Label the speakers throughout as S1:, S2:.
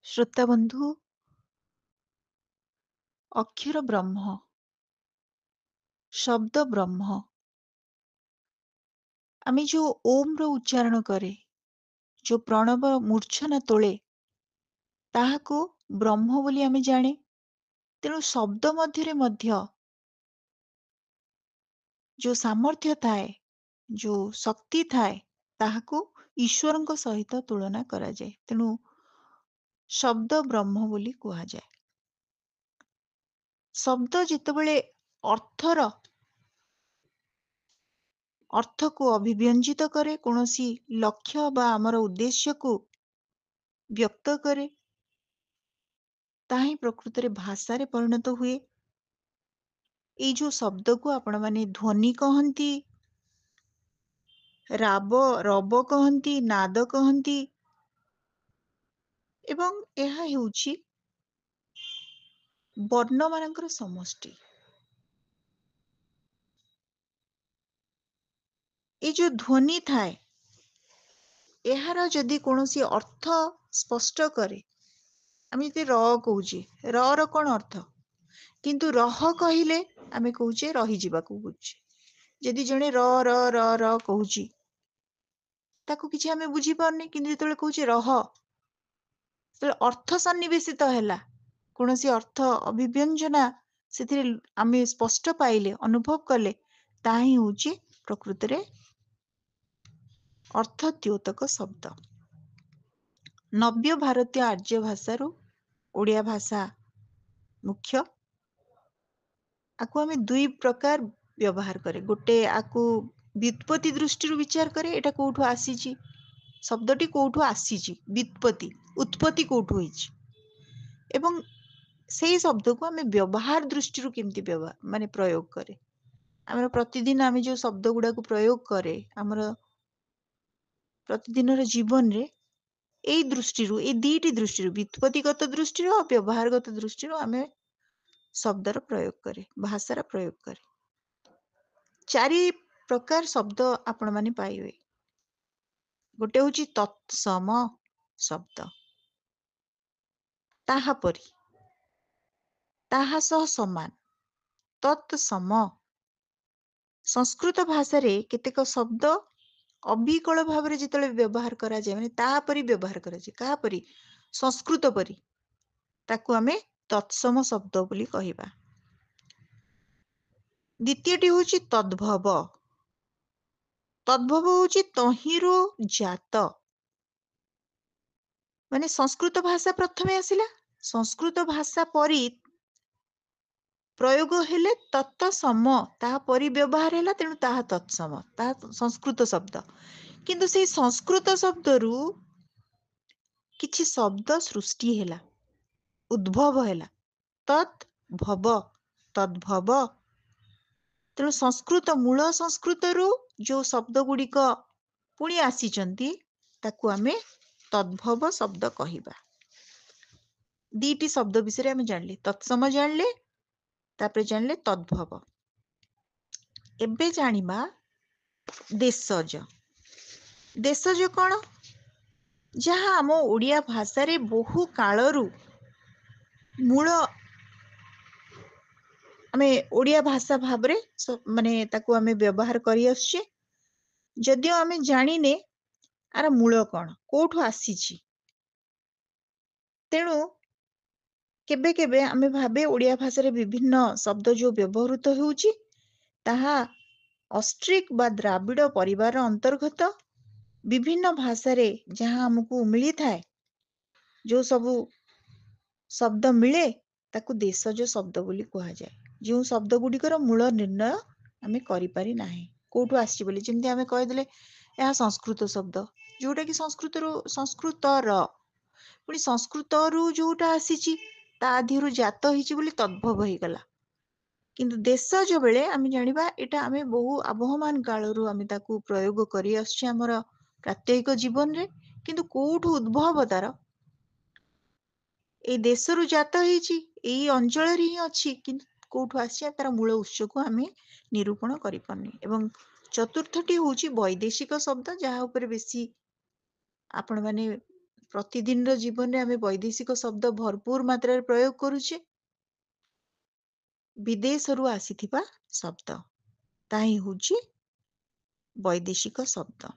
S1: ଶ୍ରୋତା ବନ୍ଧୁ, ଅକ୍ଷର ବ୍ରହ୍ମ, ଶବ୍ଦ ବ୍ରହ୍ମ। ଆମେ ଯୋଉ ଓମ୍ ର ଉଚ୍ଚାରଣ କରେ, ଯୋଉ ପ୍ରଣବ ମୂର୍ଚ୍ଛନା ତୋଳେ, ତାହାକୁ ବ୍ରହ୍ମ ବୋଲି ଆମେ ଜାଣେ। ତେଣୁ ଶବ୍ଦ ମଧ୍ୟରେ ମଧ୍ୟ ଯୋଉ ସାମର୍ଥ୍ୟ ଥାଏ, ଯୋଉ ଶକ୍ତି ଥାଏ, ତାହାକୁ ଈଶ୍ୱରଙ୍କ ସହିତ ତୁଳନା କରାଯାଏ। ତେଣୁ ଶବ୍ଦ ବ୍ରହ୍ମ ବୋଲି କୁହାଯାଏ। ଶବ୍ଦ ଯେତେବେଳେ ଅର୍ଥର ଅର୍ଥକୁ ଅଭିବ୍ୟଞ୍ଜିତ କରେ, କୌଣସି ଲକ୍ଷ୍ୟ ବା ଆମର ଉଦ୍ଦେଶ୍ୟକୁ ବ୍ୟକ୍ତ କରେ, ତାହା ହିଁ ପ୍ରକୃତରେ ଭାଷାରେ ପରିଣତ ହୁଏ। ଏଇ ଯୋଉ ଶବ୍ଦକୁ ଆପଣମାନେ ଧ୍ୱନି କହନ୍ତି, ରବ କହନ୍ତି, ନାଦ କହନ୍ତି, ଏବଂ ଏହା ହେଉଛି ବର୍ଣ୍ଣମାନଙ୍କର ସମଷ୍ଟି। ଏଇ ଯୋଉ ଧ୍ୱନି ଥାଏ, ଏହାର ଯଦି କୌଣସି ଅର୍ଥ ସ୍ପଷ୍ଟ କରେ, ଆମେ ଯଦି ର କହୁଛେ, ର କଣ ଅର୍ଥ? କିନ୍ତୁ ରହ କହିଲେ ଆମେ କହୁଛେ ରହିଯିବାକୁ ବୁଝୁଛେ। ଯଦି ଜଣେ ର କହୁଛି, ତାକୁ କିଛି ଆମେ ବୁଝିପାରୁନି, କିନ୍ତୁ ଯେତେବେଳେ କହୁଛେ ରହ, ଯେତେବେଳେ ଅର୍ଥ ସନ୍ନିବେଶିତ ହେଲା, କୌଣସି ଅର୍ଥ ଅଭିବ୍ୟଞ୍ଜନା ସେଥିରେ ଆମେ ସ୍ପଷ୍ଟ ପାଇଲେ, ଅନୁଭବ କଲେ, ତାହା ହିଁ ହଉଛି ପ୍ରକୃତରେ ଅର୍ଥ ଦ୍ୟୋତକ ଶବ୍ଦ। ନବ୍ୟ ଭାରତୀୟ ଆର୍ଯ୍ୟ ଭାଷାରୁ ଓଡ଼ିଆ ଭାଷା ମୁଖ୍ୟ। ଆକୁ ଆମେ ଦୁଇ ପ୍ରକାର ବ୍ୟବହାର କରେ। ଗୋଟେ ଆକୁ ବ୍ୟୁତ୍ପତ୍ତି ଦୃଷ୍ଟିରୁ ବିଚାର କରେ, ଏଇଟା କୋଉଠୁ ଆସିଛି, ଶବ୍ଦଟି କୋଉଠୁ ଆସିଛି, ବ୍ୟୁତ୍ପତ୍ତି, ଉତ୍ପତ୍ତି କୋଉଠୁ ହେଇଛି। ଏବଂ ସେଇ ଶବ୍ଦକୁ ଆମେ ବ୍ୟବହାର ଦୃଷ୍ଟିରୁ କେମିତି ପ୍ରୟୋଗ କରେ। ଆମର ପ୍ରତିଦିନ ଆମେ ଯୋଉ ଶବ୍ଦ ଗୁଡାକୁ ପ୍ରୟୋଗ କରେ ଆମର ପ୍ରତିଦିନର ଜୀବନରେ, ଏଇ ଦୃଷ୍ଟିରୁ, ଏଇ ଦିଟି ଦୃଷ୍ଟିରୁ, ବ୍ୟୁତ୍ପତ୍ତିଗତ ଦୃଷ୍ଟିରୁ ଆଉ ବ୍ୟବହାରଗତ ଦୃଷ୍ଟିରୁ ଆମେ ଶବ୍ଦର ପ୍ରୟୋଗ କରେ, ଭାଷାର ପ୍ରୟୋଗ କରେ। 4 ପ୍ରକାର ଶବ୍ଦ ଆପଣମାନେ ପାଇବେ। ଗୋଟେ ହଉଛି ତତ୍ସମ ଶବ୍ଦ, ତାହାପରି, ତାହା ସହ ସମାନ, ତତ୍ସମ। ସଂସ୍କୃତ ଭାଷାରେ କେତେକ ଶବ୍ଦ ଅବିକଳ ଭାବରେ ଯେତେବେଳେ ବ୍ୟବହାର କରାଯାଏ, ମାନେ ତାହାପରି ବ୍ୟବହାର କରାଯାଏ, କାହାପରି? ସଂସ୍କୃତ ପରି, ତାକୁ ଆମେ ତତ୍ସମ ଶବ୍ଦ ବୋଲି କହିବା। ଦ୍ୱିତୀୟଟି ହଉଛି ତଦ୍ଭବ। ତଦ୍ଭବ ହଉଛି ତହିଁରୁ ଜାତ, ମାନେ ସଂସ୍କୃତ ଭାଷା ପ୍ରଥମେ ଆସିଲା, ସଂସ୍କୃତ ଭାଷା ପରି ପ୍ରୟୋଗ ହେଲେ ତତ ସମ, ତାହା ପରି ବ୍ୟବହାର ହେଲା, ତେଣୁ ତାହା ତତ୍ସମ, ତାହା ସଂସ୍କୃତ ଶବ୍ଦ। କିନ୍ତୁ ସେଇ ସଂସ୍କୃତ ଶବ୍ଦରୁ କିଛି ଶବ୍ଦ ସୃଷ୍ଟି ହେଲା, ଉଦ୍ଭବ ହେଲା, ତତ୍ ଭବ, ତଦ୍ଭବ। ତେଣୁ ସଂସ୍କୃତ, ମୂଳ ସଂସ୍କୃତରୁ ଯୋଉ ଶବ୍ଦ ଗୁଡିକ ପୁଣି ଆସିଛନ୍ତି, ତାକୁ ଆମେ ତଦ୍ଭବ ଶବ୍ଦ କହିବା। ଦିଟି ଶବ୍ଦ ବିଷୟରେ ଆମେ ଜାଣିଲେ, ତତ୍ସମ ଜାଣିଲେ, ତାପରେ ଜାଣିଲେ ତଦ୍ଭବ। ଏବେ ଜାଣିବା ଦେଶଜ। ଦେଶଜ କଣ? ଯାହା ଆମ ଓଡ଼ିଆ ଭାଷାରେ ବହୁ କାଳରୁ ମୂଳ, ଆମେ ଓଡ଼ିଆ ଭାଷା ଭାବରେ ତାକୁ ଆମେ ବ୍ୟବହାର କରି ଆସୁଛେ। ଯଦିଓ ଆମେ ଜାଣିନେ ଆର ମୂଳ କଣ, କୋଉଠୁ ଆସିଛି। ତେଣୁ କେବେ କେବେ ଆମେ ଭାବେ ଓଡ଼ିଆ ଭାଷାରେ ବିଭିନ୍ନ ଶବ୍ଦ ଯୋଉ ବ୍ୟବହୃତ ହେଉଛି, ତାହା ଅଷ୍ଟ୍ରିକ ବା ଦ୍ରାବିଡ଼ ପରିବାର ଅନ୍ତର୍ଗତ। ବିଭିନ୍ନ ଭାଷାରେ ଯାହା ଆମକୁ ମିଳିଥାଏ, ଯୋଉ ସବୁ ଶବ୍ଦ ମିଳେ, ତାକୁ ଦେଶଜ ଶବ୍ଦ ବୋଲି କୁହାଯାଏ। ଯେଉଁ ଶବ୍ଦ ଗୁଡିକର ମୂଳ ନିର୍ଣ୍ଣୟ ଆମେ କରିପାରି ନାହିଁ, କୋଉଠୁ ଆସିଛି ବୋଲି। ଯେମିତି ଆମେ କହିଦେଲେ ଏହା ସଂସ୍କୃତ ଶବ୍ଦ, ଯୋଉଟା କି ସଂସ୍କୃତର, ପୁଣି ସଂସ୍କୃତରୁ ଯୋଉଟା ଆସିଛି ତା ଦେହରୁ ଜାତ ହେଇଛି ବୋଲି ତଦ୍ଭବ ହେଇଗଲା। କିନ୍ତୁ ଦେଶଜ ବେଳେ ଆମେ ଜାଣିବା ଏଇଟା ଆମେ ବହୁ ଆବହମାନ କାଳରୁ ଆମେ ତାକୁ ପ୍ରୟୋଗ କରି ଆସୁଛେ ଆମର ପ୍ରାତ୍ୟହିକ ଜୀବନରେ। କିନ୍ତୁ କୋଉଠୁ ଉଦ୍ଭବ ତାର, ଏଇ ଦେଶରୁ ଜାତ ହେଇଛି, ଏଇ ଅଞ୍ଚଳରେ ହିଁ ଅଛି, କିନ୍ତୁ କୋଉଠୁ ଆସିଛି ତାର ମୂଳ ଉତ୍ସକୁ ଆମେ ନିରୂପଣ କରିପାରୁନି। ଏବଂ ଚତୁର୍ଥଟି ହଉଛି ବୈଦେଶିକ ଶବ୍ଦ, ଯାହା ଉପରେ ବେଶୀ ଆପଣମାନେ प्रतिदिन जीवन में आम वैदेशिक शब्द भरपूर मात्रा प्रयोग करुचे विदेश रु आसीथिबा शब्द ताही होची वैदेशिक शब्द।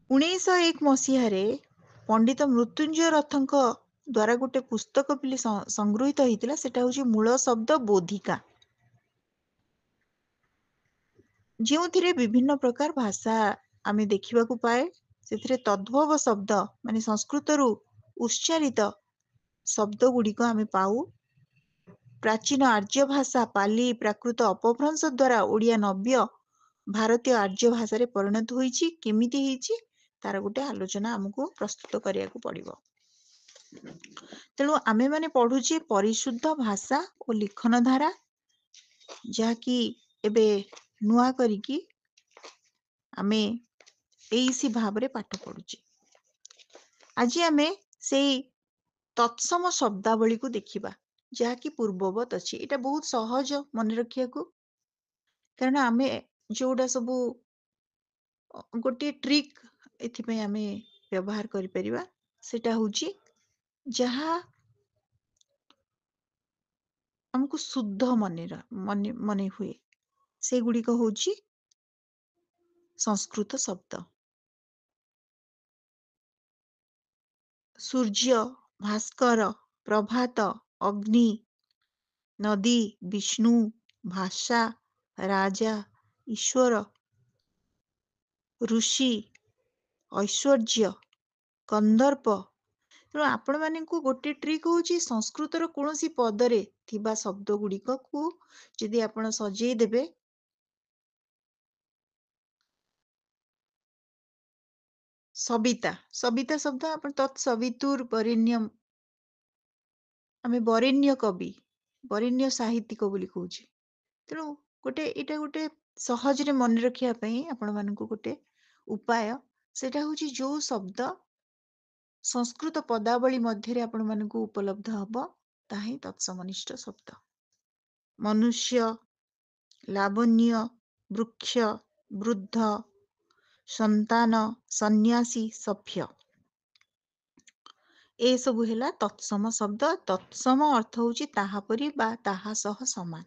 S1: 1901 मसीहारे पंडित मृत्युंजय रथଙ୍କ द्वारा गोटे पुस्तक पिली संगृहित होता सेटा होची मूल शब्द बोधिका जो विभिन्न प्रकार भाषा आमे देखा पाए से तद्भव शब्द माने संस्कृत रु उच्चारित शब्द गुड़िक आमे पाऊ। प्राचीन आर्य भाषा पाली प्राकृत अपभ्रंश द्वारा ओडिया नव्य भारतीय आर्य भाषा परिणत होईची केमिति होईची तार गोटे आलोचना आमको प्रस्तुत करिया को पड़िबो। तेणु आमे माने पढ़ुचे परिशुद्ध भाषा और लिखन धारा जहाँकि एबे नुआ करिकी आमे एइसी भावरे पाठ पढ़ुचे। आज आमे से तत्सम शब्दावली को देखिबा जहाँकि पूर्ववत अच्छी एटा बहुत सहज मन रखिया को कारण आमे जोड़ा सबू गोटे ट्रिक एथिपे आमे व्यवहार करि परिबा सेटा होची जहाँ हमको शुद्ध मने हुए से गुड़िक होची संस्कृत शब्द। सूर्य भास्कर प्रभात अग्नि नदी विष्णु भाषा राजा ईश्वर ऋषि ऐश्वर्य कंदर्प। तेणु आपण मानक गोटे ट्रिक होची संस्कृतर कौन सी पदरे थिबा शब्द गुड़िक को यदि आपण सजेई देबे सविता सविता शब्द आपण तत्सवितुर वरेण्यम आमे वरेण्य कवि वरेण्य साहित्यिक बोली कहूची। तेणु गोटे एटा गोटे सहज रे मन रखिया पई आपण मानक गोटे उपाय सेटा होची जो शब्द संस्कृत पदावली मध्य आपण मानक उपलब्ध हबो ताही तत्समनिष्ठ शब्द। मनुष्य लावण्य वृक्ष वृद्ध संतान सन्यासी सभ्य ए सबु हेला तत्सम शब्द। तत्सम अर्थ होची ताहा परी बा ताहा सह समान।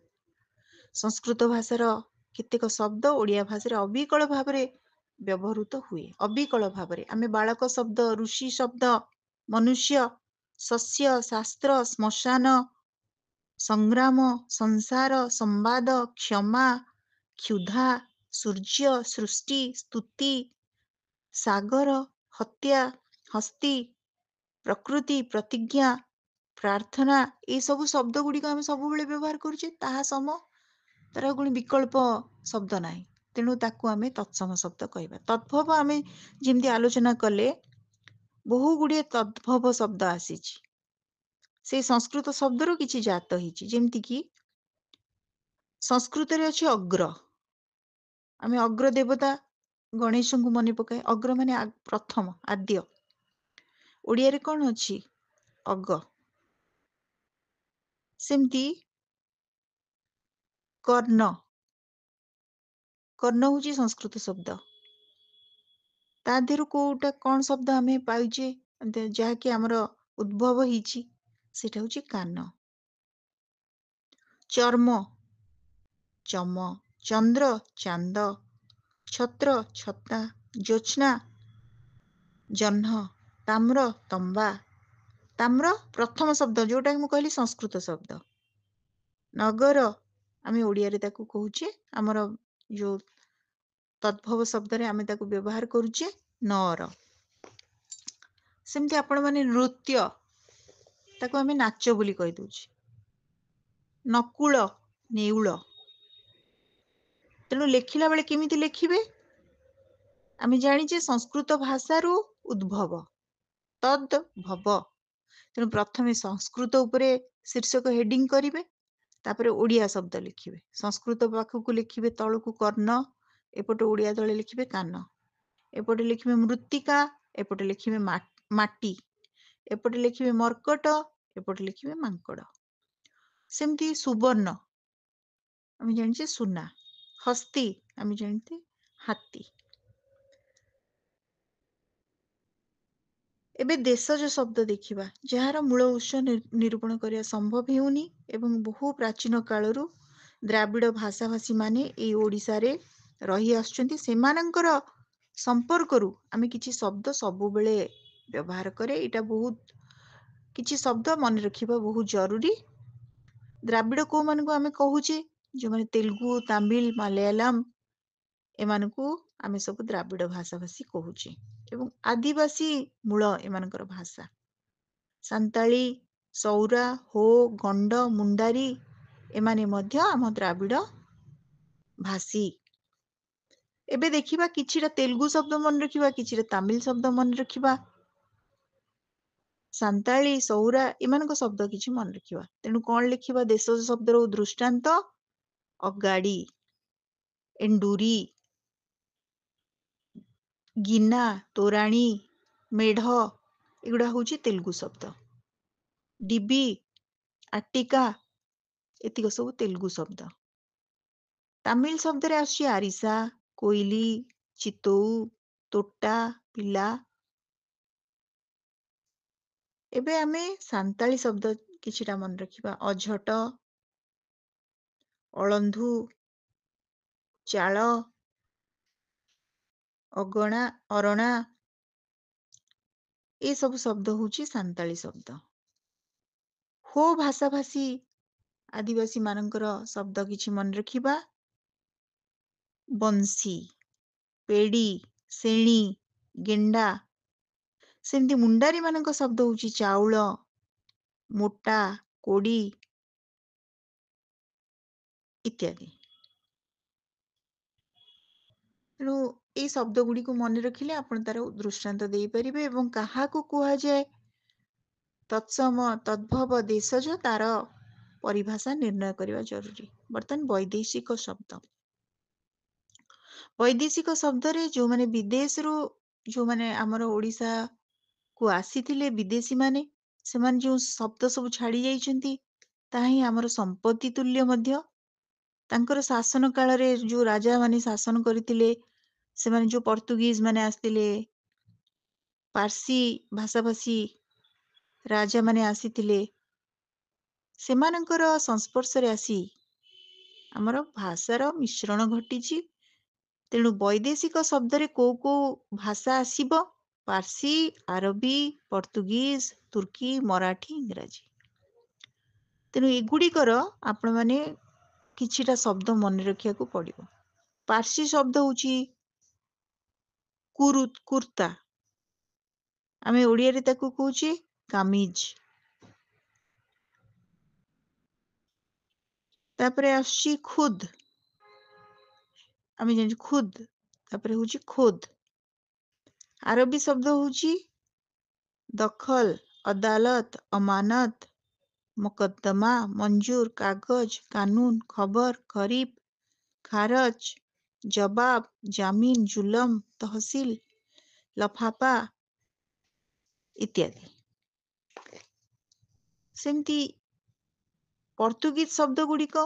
S1: संस्कृत भाषार केतेक शब्द ओडिया भाषा अविकल भावरे व्यवहृत हुए। अविकल भावरे आमे बालक शब्द ऋषि शब्द मनुष्य सस्य शास्त्र श्मशान संग्राम संसार संवाद क्षमा क्षुधा सूर्य सृष्टि स्तुति सागर हत्या हस्ती प्रकृति प्रतिज्ञा प्रार्थना ये सब शब्द गुड़िक आम सब व्यवहार करुचे ताहा सम तार कोई विकल्प शब्द ना तेणु ताकू आमे तत्सम शब्द कहबा। तद्भव आमे जेमती आलोचना कले बहु गुड़िए तद्भव शब्द आसीची से संस्कृत शब्दर किछि जात होईची जेमती कि संस्कृत रे अछि अग्र आमे अग्र देवता गणेश को मन पकाए अग्र माने प्रथम आद्य ओडिया रे कौन अछि अग सेमती कर्ण कर्ण हूँ संस्कृत शब्द ता देहरु कोटा कौन शब्द आमे पाइजे जहाँकि आमर उद्भव होईची सेटा हूँ कान। चर्म चम चंद्र चांद छत्र छत्ता ज्योत्स्ना जह्न ताम्र तंबा ताम्र प्रथम शब्द जोटा कि कहली संस्कृत शब्द। नगर आमे ओडिया रे ताकू कहूचे आमर जो तद्भव शब्द रे आमे ताकू व्यवहार करूचे नर। सेमती आपण माने नृत्य ताकू आमे नाच बोली कहि दउचे। नकुल नेउल तेणु लेखिला बेले केमिति लेखिबे आमे जानिचे संस्कृत भाषारू उद्भव तद भव तेणु प्रथमे संस्कृत उपरे शीर्षक हेडिंग करिवे तापरे ओडिया शब्द लिखिबे संस्कृत पाखकू लिखिबे तळकू कर्ण एपटे ओडिया तळे लिखिबे कान एपटे लिखिबे मृत्तिका एपटे लिखिबे माटी एपटे लिखिबे मर्कट एपटे लिखिबे मांकड़। सेमती सुवर्ण आमे जानिचे सुना हस्ती आमे जानते हाथी ଏବେ ଦେଶଜ ଶବ୍ଦ ଦେଖିବା, ଯାହାର ମୂଳ ଉତ୍ସ ନିରୂପଣ କରିବା ସମ୍ଭବ ହେଉନି ଏବଂ ବହୁ ପ୍ରାଚୀନ କାଳରୁ ଦ୍ରାବିଡ଼ ଭାଷାଭାଷୀମାନେ ଏଇ ଓଡ଼ିଶାରେ ରହି ଆସୁଛନ୍ତି। ସେମାନଙ୍କର ସମ୍ପର୍କରୁ ଆମେ କିଛି ଶବ୍ଦ ସବୁବେଳେ ବ୍ୟବହାର କରେ। ଏଇଟା ବହୁତ କିଛି ଶବ୍ଦ ମନେ ରଖିବା ବହୁତ ଜରୁରୀ। ଦ୍ରାବିଡ଼ କୋଉମାନଙ୍କୁ ଆମେ କହୁଛେ? ଯୋଉମାନେ ତେଲୁଗୁ, ତାମିଲ, ମାଲୟାଲମ ଏମାନଙ୍କୁ ଆମେ ସବୁ ଦ୍ରାବିଡ଼ ଭାଷାଭାଷୀ କହୁଛେ ଏବଂ ଆଦିବାସୀ ମୂଳ ଏମାନଙ୍କର ଭାଷା। ସାନ୍ତାଳୀ, ସଉରା, ହୋ, ଗଣ୍ଡ, ମୁଣ୍ଡାରୀ ଏମାନେ ମଧ୍ୟ ଆମ ଦ୍ରାବିଡ଼ ଭାଷୀ। ଏବେ ଦେଖିବା କିଛିଟା ତେଲୁଗୁ ଶବ୍ଦ ମନେ ରଖିବା, କିଛିଟା ତାମିଲ ଶବ୍ଦ ମନେ ରଖିବା। ସାନ୍ତାଳୀ, ସଉରା ଏମାନଙ୍କ ଶବ୍ଦ କିଛି ମନେ ରଖିବା। ତେଣୁ କଣ ଲେଖିବା? ଦେଶ ଶବ୍ଦର ଦୃଷ୍ଟାନ୍ତ ଅଗାଡି, ଏଣ୍ଡୁରି, ଗିନା, ତୋରାଣୀ, ମେଢ ଏଗୁଡା ହଉଛି ତେଲୁଗୁ ଶବ୍ଦ। ଡିବି, ଆଟିକା ଏତିକ ସବୁ ତେଲୁଗୁ ଶବ୍ଦ। ତାମିଲ ଶବ୍ଦରେ ଆସୁଛି ଆରିସା, କୋଇଲି, ଚିତଉ, ତୋଟା, ପିଲା। ଏବେ ଆମେ ସାନ୍ତାଳୀ ଶବ୍ଦ କିଛିଟା ମନେ ରଖିବା। ଅଝଟ, ଅଳନ୍ଧୁ, ଚାଳ, ଅଗଣା, ଅରଣା ଏ ସବୁ ଶବ୍ଦ ହଉଛି ସାନ୍ତାଳୀ ଶବ୍ଦ। ହୋ ଭାଷାଭାଷୀ ଆଦିବାସୀ ମାନଙ୍କର ଶବ୍ଦ କିଛି ମନେ ରଖିବା। ବଂଶୀ, ପେଡି, ଶେଣି, ଗେଣ୍ଡା। ସେମିତି ମୁଣ୍ଡାରୀ ମାନଙ୍କ ଶବ୍ଦ ହଉଛି ଚାଉଳ, ମୋଟା, କୋଡି ଇତ୍ୟାଦି। ତେଣୁ ଏଇ ଶବ୍ଦ ଗୁଡିକୁ ମନେ ରଖିଲେ ଆପଣ ତାର ଦୃଷ୍ଟାନ୍ତ ଦେଇପାରିବେ ଏବଂ କାହାକୁ କୁହାଯାଏ ତତ୍ସମ ତଦ୍ଭବ ଦେଶଜ ତାର ପରିଭାଷା ନିର୍ଣ୍ଣୟ କରିବା ଜରୁରୀ। ବର୍ତ୍ତମାନ ବୈଦେଶିକ ଶବ୍ଦ। ବୈଦେଶିକ ଶବ୍ଦରେ ଯୋଉମାନେ ବିଦେଶରୁ ଯୋଉମାନେ ଆମର ଓଡିଶାକୁ ଆସିଥିଲେ ବିଦେଶୀ ମାନେ, ସେମାନେ ଯୋଉ ଶବ୍ଦ ସବୁ ଛାଡି ଯାଇଛନ୍ତି ତାହା ହିଁ ଆମର ସମ୍ପତ୍ତି ତୁଲ୍ୟ ମଧ୍ୟ। ତାଙ୍କର ଶାସନ କାଳରେ ଯୋଉ ରାଜା ମାନେ ଶାସନ କରିଥିଲେ, ସେମାନେ ଯୋଉ ପର୍ତ୍ତୁଗୀଜ ମାନେ ଆସିଥିଲେ, ପାର୍ସୀ ଭାଷାଭାଷୀ ରାଜା ମାନେ ଆସିଥିଲେ, ସେମାନଙ୍କର ସଂସ୍ପର୍ଶରେ ଆସି ଆମର ଭାଷାର ମିଶ୍ରଣ ଘଟିଛି। ତେଣୁ ବୈଦେଶିକ ଶବ୍ଦରେ କୋଉ କୋଉ ଭାଷା ଆସିବ? ପାର୍ସୀ, ଆରବୀ, ପର୍ତ୍ତୁଗୀଜ, ତୁର୍କୀ, ମରାଠୀ, ଇଂରାଜୀ। ତେଣୁ ଏଗୁଡିକର ଆପଣମାନେ କିଛିଟା ଶବ୍ଦ ମନେ ରଖିବାକୁ ପଡିବ। ପାର୍ସୀ ଶବ୍ଦ ହଉଛି କୁର୍ତା। ଆମେ ଓଡିଆରେ ତାକୁ କହୁଛେ କାମିଜ। ତାପରେ ଆସୁଛି ଖୁଦ। ଆମେ ଜାଣିଛୁ ଖୁଦ, ତାପରେ ହଉଛି ଖୋଦ। ଆରବୀ ଶବ୍ଦ ହଉଛି ଦଖଲ, ଅଦାଲତ, ଅମାନତ, ମୁକଦ୍ଦମା, ମଞ୍ଜୁର, କାଗଜ, କାନୁନ, ଖବର, ଖରିଫ, ଖାରଜ, ଜବାବ, ଜାମିନ, ଜୁଲମ, ତହସିଲ, ଲଫାପା ଇତ୍ୟାଦି। ସେମିତି ପର୍ତ୍ତୁଗୀଜ ଶବ୍ଦ ଗୁଡିକ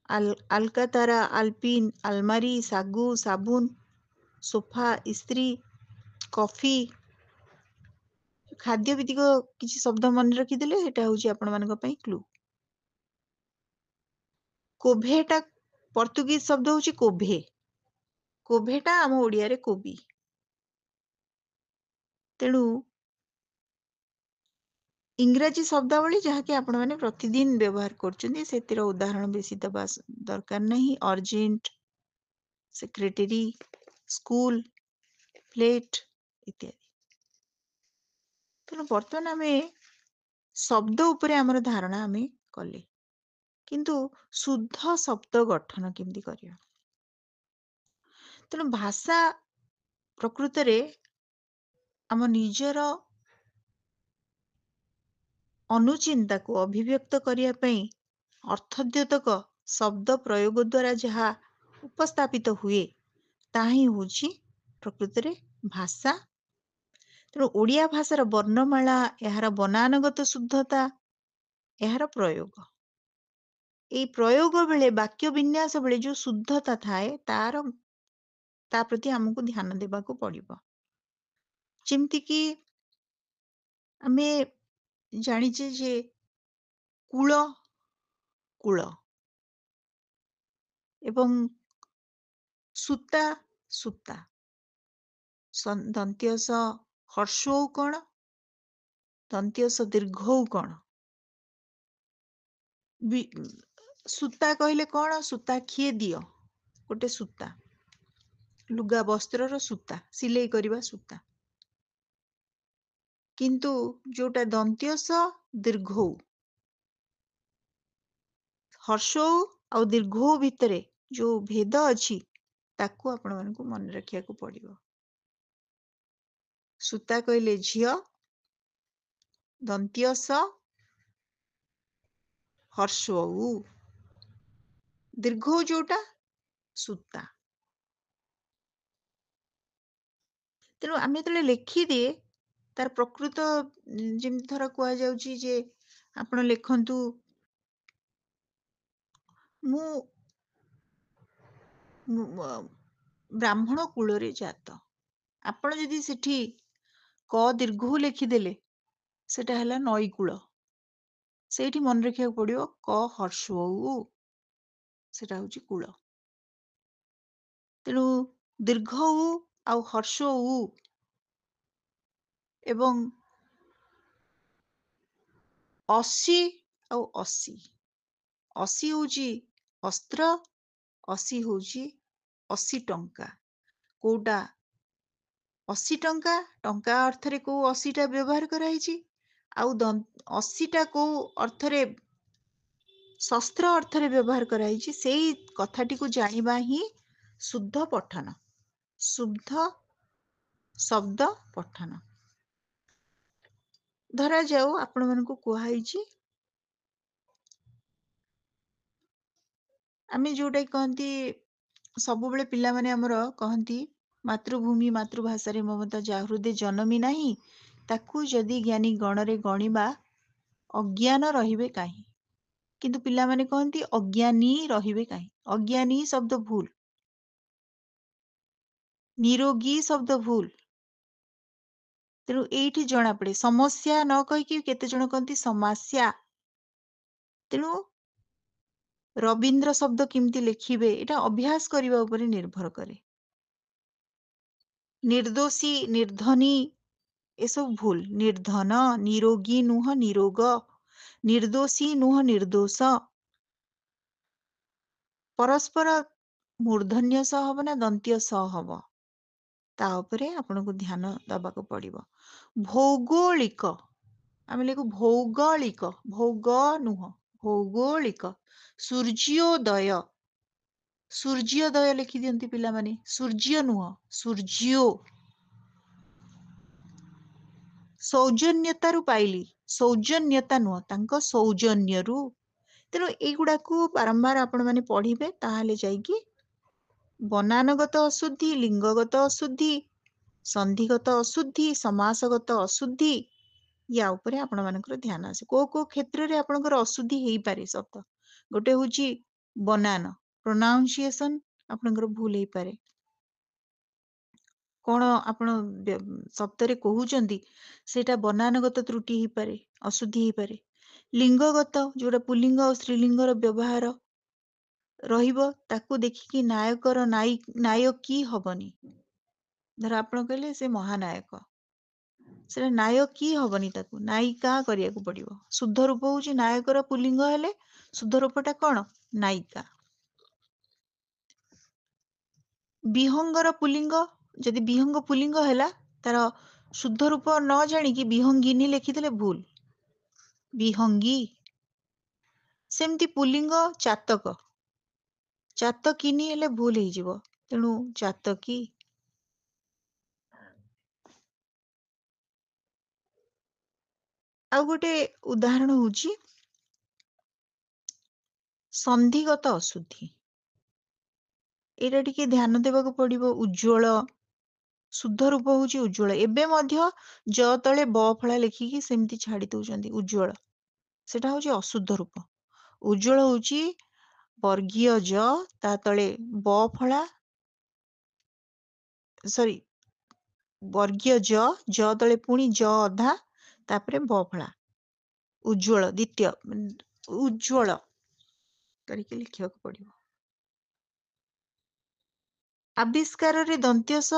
S1: ଆଲକାତାରା, ଆଲପିନ, ଆଲମାରି, ଶାଗୁ, ସାବୁନ, ସୋଫା, ଇସ୍ତ୍ରୀ, କଫି। ଖାଦ୍ୟ ଭିତ୍ତିକ କିଛି ଶବ୍ଦ ମନେ ରଖିଦେଲେ ଏଟା ହଉଛି ଆପଣମାନଙ୍କ ପାଇଁ କ୍ଲୁ। କୋଭେଟା ପର୍ତ୍ତୁଗୀଜ ଶବ୍ଦ ହଉଛି କୋଭେ। କୋଭେଟା ଆମ ଓଡିଆରେ କୋବି। ତେଣୁ ଇଂରାଜୀ ଶବ୍ଦାବଳୀ ଯାହାକି ଆପଣମାନେ ପ୍ରତିଦିନ ବ୍ୟବହାର କରୁଛନ୍ତି, ସେଥିର ଉଦାହରଣ ବେଶୀ ଦେବା ଦରକାର ନାହିଁ। ଅର୍ଜେଣ୍ଟ, ସେକ୍ରେଟେରୀ, ସ୍କୁଲ, ପ୍ଲେଟ ଇତ୍ୟାଦି। ତେଣୁ ବର୍ତ୍ତମାନ ଆମେ ଶବ୍ଦ ଉପରେ ଆମର ଧାରଣା ଆମେ କଲେ, କିନ୍ତୁ ଶୁଦ୍ଧ ଶବ୍ଦ ଗଠନ କେମିତି କରିବା? ତେଣୁ ଭାଷା ପ୍ରକୃତରେ ଆମ ନିଜର ଅନୁଚିନ୍ତାକୁ ଅଭିବ୍ୟକ୍ତ କରିବା ପାଇଁ ଅର୍ଥଦ୍ୟୋତକ ଶବ୍ଦ ପ୍ରୟୋଗ ଦ୍ୱାରା ଯାହା ଉପସ୍ଥାପିତ ହୁଏ, ତାହା ହିଁ ହଉଛି ପ୍ରକୃତରେ ଭାଷା। ତେଣୁ ଓଡ଼ିଆ ଭାଷାର ବର୍ଣ୍ଣମାଳା, ଏହାର ବନାନଗତ ଶୁଦ୍ଧତା, ଏହାର ପ୍ରୟୋଗ, ଏଇ ପ୍ରୟୋଗ ବେଳେ ବାକ୍ୟ ବିନ୍ୟାସ ବେଳେ ଯୋଉ ଶୁଦ୍ଧତା ଥାଏ ତା ପ୍ରତି ଆମକୁ ଧ୍ୟାନ ଦେବାକୁ ପଡିବ। ଯେମିତିକି ଆମେ ଜାଣିଛେ ଯେ କୂଳ କୂଳ ଏବଂ ସୂତା ସୂତା ଦନ୍ତ୍ୟସ ହର୍ଷଉ କଣ, ଦନ୍ତ୍ୟସ ଦୀର୍ଘଉ କଣ? ସୂତା କହିଲେ କଣ? ସୂତା କିଏ ଦିଅ, ଗୋଟେ ସୂତା, ଲୁଗା ବସ୍ତ୍ରର ସୂତା, ସିଲେଇ କରିବା ସୂତା। କିନ୍ତୁ ଯୋଉଟା ଦନ୍ତ୍ୟସ ଦୀର୍ଘଉ, ହର୍ଷଉ ଆଉ ଦୀର୍ଘଉ ଭିତରେ ଯୋଉ ଭେଦ ଅଛି ତାକୁ ଆପଣ ମାନଙ୍କୁ ମନେ ରଖିବାକୁ ପଡିବ। ସୂତା କହିଲେ ଝିଅ, ଦନ୍ତ୍ୟସ ହର୍ଷଉ, ଦୀର୍ଘଉ ଯୋଉଟା ସୂତା। ତେଣୁ ଆମେ ଯେତେବେଳେ ଲେଖିଦିଏ ତାର ପ୍ରକୃତ ଯେମିତି ଧର କୁହାଯାଉଛି ଯେ ଆପଣ ଲେଖନ୍ତୁ ମୁଁ ବ୍ରାହ୍ମଣ କୂଳରେ ଜାତ। ଆପଣ ଯଦି ସେଠି କ ଦୀର୍ଘଉ ଲେଖିଦେଲେ ସେଟା ହେଲା ନଈ କୂଳ। ସେଇଠି ମନେ ରଖିବାକୁ ପଡିବ କ ହର୍ଷଉ, ସେଟା ହଉଛି କୂଳ। ତେଣୁ ଦୀର୍ଘଉ ଆଉ ହର୍ଷଉ ଏବଂ ଅଶୀ ଆଉ ଅଶୀ, ଅଶୀ ହଉଛି ଅସ୍ତ୍ର, ଅଶୀ ହଉଛି 80 ଟଙ୍କା। କୋଉଟା 80 ଟଙ୍କା, ଟଙ୍କା ଅର୍ଥରେ କୋଉ 80ଟା ବ୍ୟବହାର କରାହେଇଛି, ଆଉ 80ଟା କୋଉ ଅର୍ଥରେ ଶସ୍ତ୍ର ଅର୍ଥରେ ବ୍ୟବହାର କରାଯାଇଛି, ସେଇ କଥାଟିକୁ ଜାଣିବା ହିଁ ଶୁଦ୍ଧ ପଠନ, ଶୁଦ୍ଧ ଶବ୍ଦ ପଠନ। ଧରାଯାଉ ଆପଣ ମାନଙ୍କୁ କୁହାଯାଇଛି ଆମେ ଯୋଉଟା କହନ୍ତି ସବୁବେଳେ ପିଲାମାନେ ଆମର କହନ୍ତି ମାତୃଭୂମି ମାତୃଭାଷାରେ ମମତା ଯାହା ହୃଦେ ଜନମି ନାହିଁ, ତାକୁ ଯଦି ଜ୍ଞାନୀ ଗଣରେ ଗଣିବା ଅଜ୍ଞାନ ରହିବେ କାହିଁ। କିନ୍ତୁ ପିଲାମାନେ କହନ୍ତି ଅଜ୍ଞାନୀ ରହିବେ କାହିଁ। ଅଜ୍ଞାନୀ ଶବ୍ଦ ଭୁଲ, ନିରୋଗୀ ଶବ୍ଦ ଭୁଲ। ତେଣୁ ଏଇଠି ଜଣା ପଡେ ସମସ୍ୟା ନ କହିକି କେତେ ଜଣ କହନ୍ତି ସମସ୍ୟା। ତେଣୁ ରବୀନ୍ଦ୍ର ଶବ୍ଦ କେମିତି ଲେଖିବେ ଏଟା ଅଭ୍ୟାସ କରିବା ଉପରେ ନିର୍ଭର କରେ। ନିର୍ଦୋଷୀ ନିର୍ଧନୀ ଏସବୁ ଭୁଲ। ନିର୍ଧନ ନିରୋଗୀ ନୁହଁ ନିରୋଗ, ନିର୍ଦୋଷୀ ନୁହଁ ନିର୍ଦୋଷ। ପରସ୍ପର ମୂର୍ଧନ୍ୟ ସହ ହବ ନା ଦନ୍ତ୍ୟ ସହ ହବ, ତା ଉପରେ ଆପଣଙ୍କୁ ଧ୍ୟାନ ଦବାକୁ ପଡିବ। ଭୌଗୋଳିକ ଆମେ ଲେଖୁ ଭୌଗୋଳିକ, ଭୌଗ ନୁହଁ ଭୌଗୋଳିକ। ସୂର୍ଯ୍ୟୋଦୟ, ସୂର୍ଯ୍ୟୋଦୟ ଲେଖି ଦିଅନ୍ତି ପିଲାମାନେ, ସୂର୍ଯ୍ୟ ନୁହଁ ସୂର୍ଯ୍ୟୋ। ସୌଜନ୍ୟତାରୁ ପାଇଲି, ସୌଜନ୍ୟତା ନୁହଁ ତାଙ୍କ ସୌଜନ୍ୟରୁ। ତେଣୁ ଏଇଗୁଡାକୁ ବାରମ୍ବାର ଆପଣ ମାନେ ପଢିବେ, ତାହେଲେ ଯାଇକି ବନାନଗତ ଅଶୁଦ୍ଧି, ଲିଙ୍ଗଗତ ଅଶୁଦ୍ଧି, ସନ୍ଧିଗତ ଅଶୁଦ୍ଧି, ସମାସଗତ ଅଶୁଦ୍ଧି, ୟା ଉପରେ ଆପଣ ମାନଙ୍କର ଧ୍ୟାନ ଆସେ। କୋଉ କୋଉ କ୍ଷେତ୍ରରେ ଆପଣଙ୍କର ଅଶୁଦ୍ଧି ହେଇପାରେ ଶବ୍ଦ। ଗୋଟେ ହଉଛି ବନାନ, ପ୍ରୋନାଉନ୍ସିଏସନ ଆପଣଙ୍କର ଭୁଲ ହେଇପାରେ। କଣ ଆପଣ ଶବ୍ଦରେ କହୁଛନ୍ତି ସେଇଟା ବନାନଗତ ତ୍ରୁଟି ହେଇପାରେ, ଅଶୁଦ୍ଧି ହେଇପାରେ। ଲିଙ୍ଗଗତ ଯୋଉଟା ପୁଲ୍ଲିଙ୍ଗ ଆଉ ସ୍ତ୍ରୀଲିଙ୍ଗର ବ୍ୟବହାର ରହିବ, ତାକୁ ଦେଖିକି ନାୟକର ନାୟକୀ ହବନି। ଧର ଆପଣ କହିଲେ ସେ ମହାନାୟକ, ସେଟା ନାୟକୀ ହବନି, ତାକୁ ନାୟିକା କରିବାକୁ ପଡିବ। ଶୁଦ୍ଧ ରୂପ ହଉଛି ନାୟକର ପୁଲ୍ଲିଙ୍ଗ ହେଲେ ଶୁଦ୍ଧ ରୂପଟା କଣ ନାୟିକା। ବିହଙ୍ଗର ପୁଲ୍ଲିଙ୍ଗ, ଯଦି ବିହଙ୍ଗ ପୁଲ୍ଲିଙ୍ଗ ହେଲା ତାର ଶୁଦ୍ଧ ରୂପ ନ ଜାଣିକି ବିହଙ୍ଗିନୀ ଲେଖିଦେଲେ ଭୁଲ, ବିହଙ୍ଗୀ। ସେମିତି ପୁଲ୍ଲିଙ୍ଗ ଚାତକ, ଚାତକିନୀ ହେଲେ ଭୁଲ ହେଇଯିବ, ତେଣୁ ଚାତକୀ। ଆଉ ଗୋଟେ ଉଦାହରଣ ହଉଛି ସନ୍ଧିଗତ ଅଶୁଦ୍ଧି। ଏଇଟା ଟିକେ ଧ୍ୟାନ ଦେବାକୁ ପଡିବ। ଉଜ୍ଜ୍ୱଳ, ଶୁଦ୍ଧ ରୂପ ହଉଛି ଉଜ୍ଜ୍ୱଳ। ଏବେ ମଧ୍ୟ ଜ ତଳେ ବ ଫଳା ଲେଖିକି ସେମିତି ଛାଡି ଦଉଛନ୍ତି ଉଜ୍ଜ୍ୱଳ, ସେଟା ହଉଛି ଅଶୁଦ୍ଧ ରୂପ। ଉଜ୍ଜ୍ୱଳ ହଉଛି ବର୍ଗୀୟ ଜ, ତା ତଳେ ବ ଫଳା, ସରି ବର୍ଗୀୟ ଜ, ଜ ତଳେ ପୁଣି ଜ ଅଧା, तापरे ब फला उज्ज्वल द्वितीय उज्ज्वल करके लिखिବାକୁ पड़िବ। आविष्कार रे दंत्य स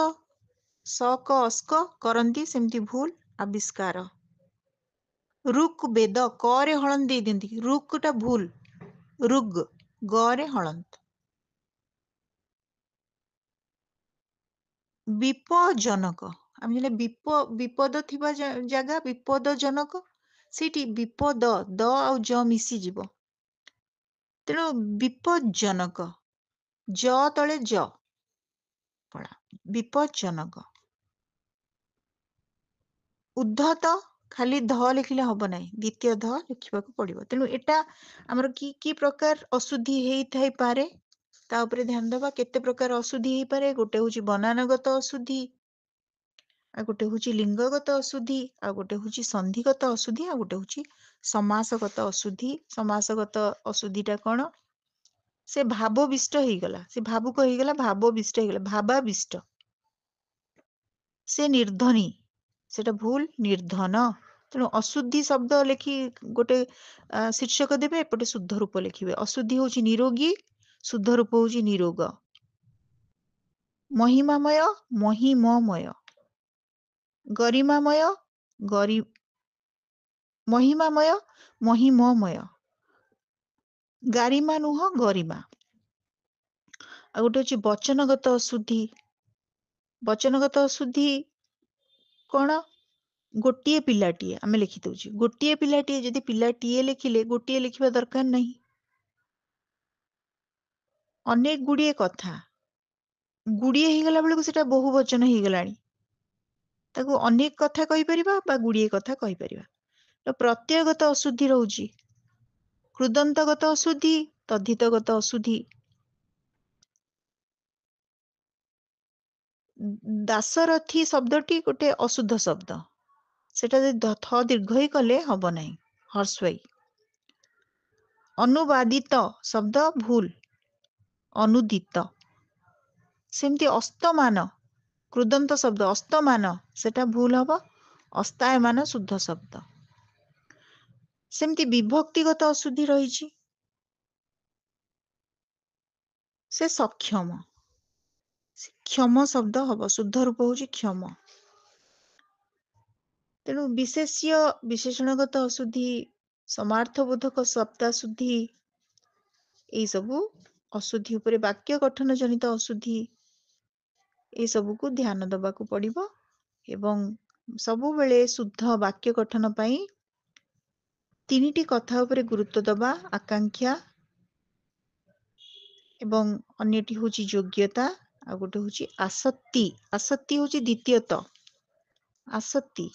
S1: क अस्क करंती सेमती भूल आविष्कार। रुक बेद क रे हलन दे दिंती रुक टा भूल रुग ग रे हलंत। विपज्जनक आम जने विपद थिबा जगह विपदजनक सेठी विपद द आउ ज मिसी जीव तेणु विपज्जनक ज तले ज पड़ा विपज्जनक। उद्धत खाली ध लिखिले हब नाही द्वितीय ध लिखिबाकू पड़िबो। तेणु एटा हमर की प्रकार अशुद्धि हेई थाई पारे ता उपरे ध्यान देबा। केते प्रकार अशुद्धि हेई पारे गोटे होची बनानगत अशुद्धि आ गोटे होची लिंगगत अशुद्धि आ गोटे होची संधिगत अशुद्धि आ गोटे होची समासगत अशुद्धि। समासगत अशुद्धिटा कोन से भावविष्ट हेईगला से भावुक हेईगला भावविष्ट हेईगला भावाविष्ट से निर्धनी सेटा भूल निर्धन। तेणु अशुद्धि शब्द लेखि गोटे शीर्षक देबे एपटे शुद्ध रूप लिखिबे। अशुद्धि होची निरोगी शुद्ध रूप होची निरोग। महिमामय महिममय गरिमामय गरि महिमामय महिममय गारिमा नुह गरिमा। आ गोटे होची वचनगत अशुद्धि। वचनगत अशुद्धि कोन गोटिए पिलाटीए आमे लिखि दउची गोटिए पिलाटीए जदि पिलाटीए लिखिले गोटिए लिखिबा दरकार नहीं। अनेक गुड़िए कथा गुड़िए हेगला बेलକୁ सेटा बहु वचन हेगलानी ताकू अनेक कथा कहि परिबा बा गुड़िए कथा कहि परिबा। तो प्रत्ययगत अशुद्धि रहउची कृदंतगत अशुद्धि तद्धितगत अशुद्धि। दासरथी शब्दटी गोटे अशुद्ध शब्द सेटा जदि थ दीर्घई कले हब नाही हर्षवई। अनुवादित शब्द भूल अनुदित। सेमती अस्तमान कृदंत शब्द अस्तमान सेटा भूल हब अस्तायमान शुद्ध शब्द। सेमती विभक्तिगत अशुद्धि रही से सक्षम क्षम शब्द हब शुद्ध रूप होची क्षम। तेणु विशेष्य विशेषणगत अशुद्धि समार्थबोधक शब्दाशुद्धि एई सबु अशुद्धि उपरे वाक्य गठन जनित अशुद्धि ए सबु को ध्यान दबाकू पड़िबो। एवं सबु बेले शुद्ध वाक्य गठन पई तीनिटी कथा उपरे गुरुत्व दबा आकांक्षा एवं अन्यटी होची योग्यता आ गोटे होची आसक्ति। आसक्ति होची द्वितीयत आसक्ति।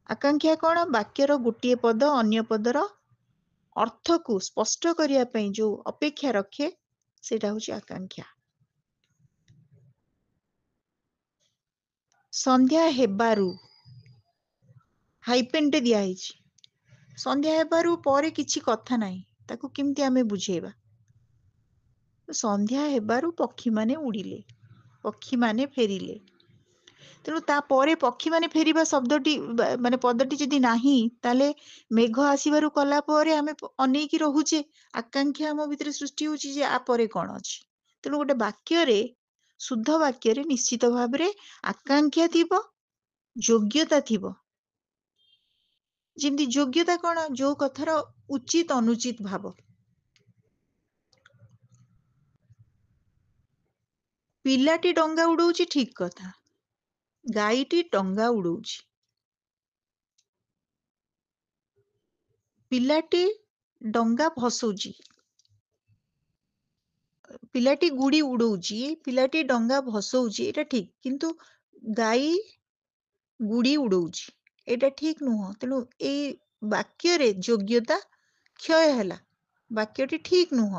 S1: आकांक्षा कोन वाक्यर गोटिए पद अन्य पदर अर्थ को स्पष्ट करिया पई जो अपेक्षा रखे सेटा होची आकांक्षा। संध्या हेबारु हाइपेंटे दिया हिची संध्या हेबारु परे किछि कथा नाही ताकू केमती आमे बुझेबा। संध्या हेबारु पक्षी माने उड़िले पक्षी माने फेरिले। तेणु तापर पक्षी माने फेरिबा शब्दटी माने पदटी जदि नाही ताले मेघ आसीबारु कला परे आमे अनेकी रहुचे आकांक्षा हम भितरे सृष्टि होची जे आ परे कोन अछि। तेणु गोटे वाक्य रे शुद्ध वाक्य रे निश्चित भाबरे आकांक्षा थिबो योग्यता थिबो। जेमती योग्यता कोन जो कथार उचित अनुचित भाव। पिलाटी डंगा उडौची ठीक कथा गाईटी डंगा उडौची। पिलाटी डंगा भसौची पिलाटी गुड़ी उडौची पिलाटी डंगा भसौची एटा ठीक किंतु गाई गुड़ी उडौची एटा ठीक नुह। तेणु ए वाक्य रे योग्यता क्षय हैला वाक्यटी ठीक नुह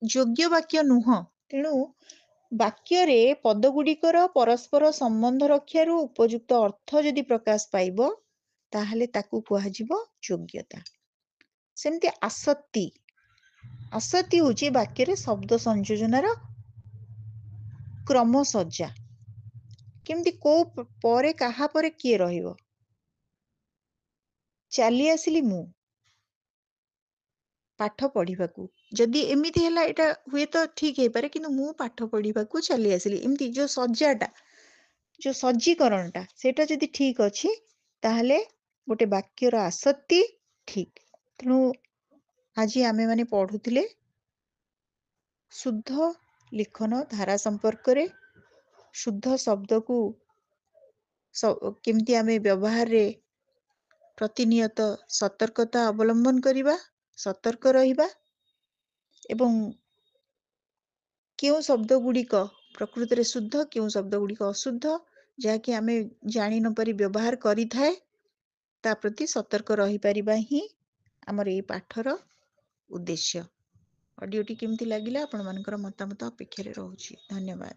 S1: योग्य वाक्य नुह। तेणु वाक्य रे पद गुड़िकर परस्पर संबंध रक्षारु उपयुक्त अर्थ जदि प्रकाश पाइबो ताहले ताकू कुहाजिबो योग्यता। सेमती आसक्ति आसक्ति होची वाक्य रे शब्द संयोजनार क्रम सज्जा केमती को परे काहा परे किए रहिबो ଚାଲି ଆସିଲି ମୁଁ ପାଠ ପଢିବାକୁ। ଯଦି ଏମିତି ହେଲା ଏଇଟା ହୁଏତ ଠିକ ହେଇପାରେ, କିନ୍ତୁ ମୁଁ ପାଠ ପଢିବାକୁ ଚାଲି ଆସିଲି, ଏମିତି ଯୋଉ ସଜ୍ଜାଟା, ଯୋଉ ସଜ୍ଜୀକରଣଟା ସେଇଟା ଯଦି ଠିକ ଅଛି, ତାହେଲେ ଗୋଟେ ବାକ୍ୟର ଆସକ୍ତି ଠିକ। ତେଣୁ ଆଜି ଆମେମାନେ ପଢୁଥିଲେ ଶୁଦ୍ଧ ଲିଖନ ଧାରା ସମ୍ପର୍କରେ, ଶୁଦ୍ଧ ଶବ୍ଦକୁ କେମିତି ଆମେ ବ୍ୟବହାରରେ ପ୍ରତିନିୟତ ସତର୍କତା ଅବଲମ୍ବନ କରିବା, ସତର୍କ ରହିବା, ଏବଂ କେଉଁ ଶବ୍ଦ ଗୁଡ଼ିକ ପ୍ରକୃତରେ ଶୁଦ୍ଧ, କେଉଁ ଶବ୍ଦ ଗୁଡ଼ିକ ଅଶୁଦ୍ଧ, ଯାହାକି ଆମେ ଜାଣି ନ ପାରି ବ୍ୟବହାର କରିଥାଏ, ତା ପ୍ରତି ସତର୍କ ରହିପାରିବା ହିଁ ଆମର ଏଇ ପାଠର ଉଦ୍ଦେଶ୍ୟ। ଅଡିଓଟି କେମିତି ଲାଗିଲା ଆପଣମାନଙ୍କର ମତାମତ ଅପେକ୍ଷାରେ ରହୁଛି। ଧନ୍ୟବାଦ।